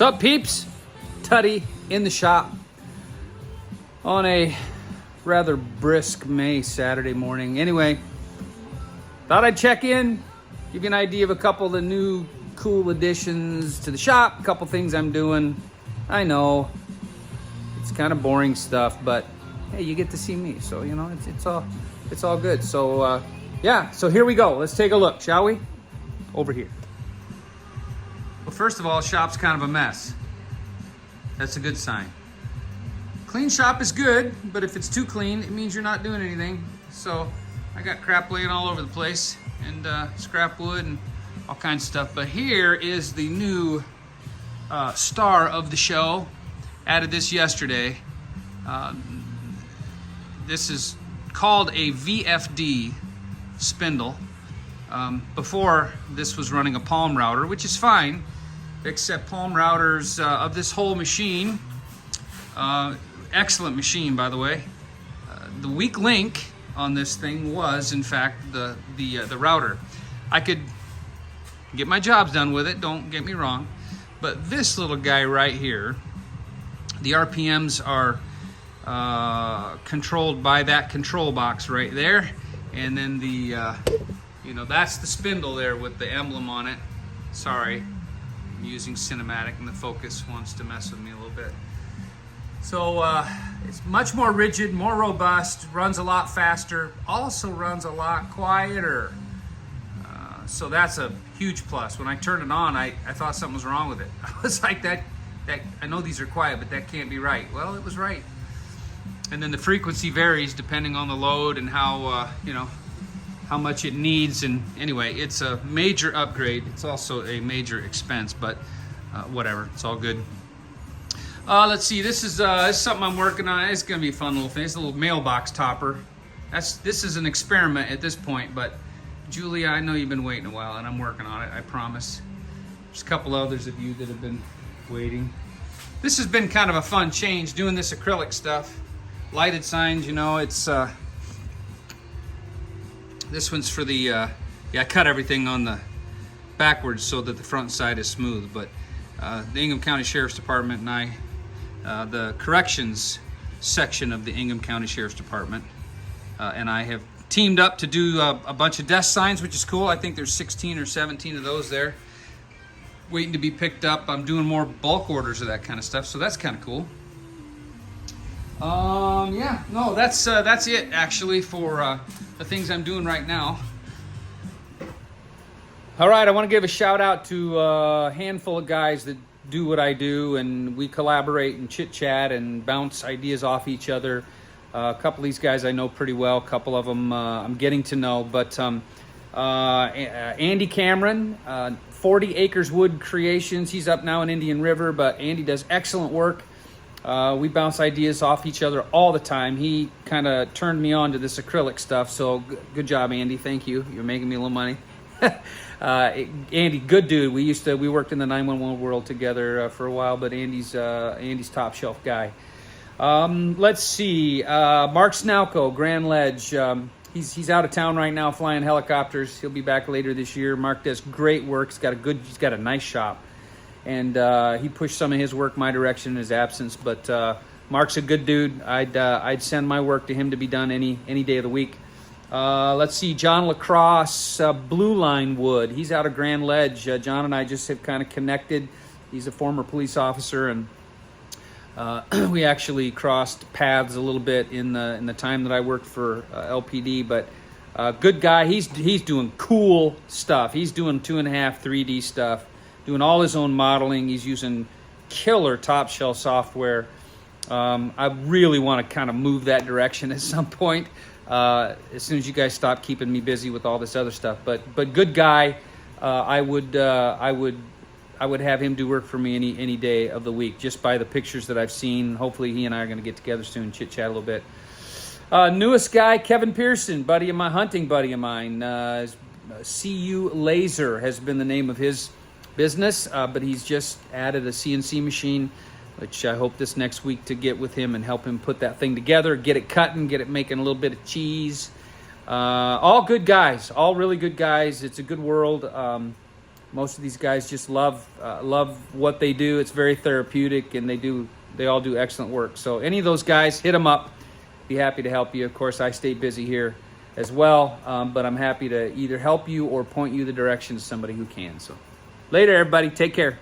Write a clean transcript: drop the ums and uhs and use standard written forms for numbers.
What's up, peeps? Tutty in the shop on a rather brisk May Saturday morning. Anyway, thought I'd check in, give you an idea of a couple of the new cool additions to the shop, a couple things I'm doing. I know it's kind of boring stuff, but hey, you get to see me, so you know it's all good. So yeah, so here we go. Let's take a look, shall we? Over here. Well, first of all, shop's kind of a mess. That's a good sign. Clean shop is good, but if it's too clean, it means you're not doing anything. So I got crap laying all over the place, and scrap wood and all kinds of stuff. But here is the new star of the show. Added this yesterday. This is called a VFD spindle. Before, this was running a palm router, which is fine, except palm routers of this whole machine, excellent machine, by the way. The weak link on this thing was, in fact, the router. I could get my jobs done with it, don't get me wrong, but this little guy right here, the RPMs are controlled by that control box right there, and then the you know, that's the spindle there with the emblem on it. Sorry, I'm using cinematic and the focus wants to mess with me a little bit. So it's much more rigid, more robust, runs a lot faster, also runs a lot quieter. So that's a huge plus. When I turned it on, I thought something was wrong with it. I was like, that I know these are quiet, but that can't be right. Well, it was right. And then the frequency varies depending on the load and how, you know, how much it needs. And anyway, it's a major upgrade. It's also a major expense, but whatever, it's all good. Let's see, this is something I'm working on. It's gonna be a fun little thing. It's a little mailbox topper. This is an experiment at this point, but Julia, I know you've been waiting a while, and I'm working on it, I promise. There's a couple others of you that have been waiting. This has been kind of a fun change, doing this acrylic stuff. Lighted signs, you know, it's this one's for the yeah, I cut everything on the backwards so that the front side is smooth, but the Ingham County Sheriff's Department and I, the corrections section of the Ingham County Sheriff's Department, and I have teamed up to do a bunch of desk signs, which is cool. I think there's 16 or 17 of those there waiting to be picked up. I'm doing more bulk orders of that kind of stuff, so that's kind of cool. Yeah, no, that's it actually for the things I'm doing right now. All right, I want to give a shout out to a handful of guys that do what I do, and we collaborate and chit chat and bounce ideas off each other. A couple of these guys I know pretty well. A couple of them I'm getting to know, but Andy Cameron, 40 Acres Wood Creations. He's up now in Indian River, but Andy does excellent work. We bounce ideas off each other all the time. He kind of turned me on to this acrylic stuff, so good job, Andy. Thank you. You're making me a little money. Andy, good dude. We worked in the 911 world together for a while, but Andy's top shelf guy. Let's see. Mark Snalco, Grand Ledge. He's out of town right now flying helicopters. He'll be back later this year. Mark does great work. He's got a nice shop. And he pushed some of his work my direction in his absence, but Mark's a good dude. I'd send my work to him to be done any day of the week. Let's see, John Lacrosse, Blue Line Wood. He's out of Grand Ledge. John and I just have kind of connected. He's a former police officer, and we actually crossed paths a little bit in the time that I worked for LPD. But good guy. He's doing cool stuff. He's doing 2.5 3D stuff. Doing all his own modeling. He's using killer top shelf software. I really want to kind of move that direction at some point, as soon as you guys stop keeping me busy with all this other stuff. But good guy. I would have him do work for me any day of the week, just by the pictures that I've seen. Hopefully he and I are going to get together soon and chit chat a little bit. Newest guy, Kevin Pearson, hunting buddy of mine. CU Laser has been the name of his business, but he's just added a CNC machine, which I hope this next week to get with him and help him put that thing together, get it cutting, get it making a little bit of cheese. All good guys, all really good guys. It's a good world. Most of these guys just love what they do. It's very therapeutic, and they all do excellent work. So any of those guys, hit them up. Be happy to help you. Of course, I stay busy here as well, but I'm happy to either help you or point you the direction to somebody who can. So later, everybody. Take care.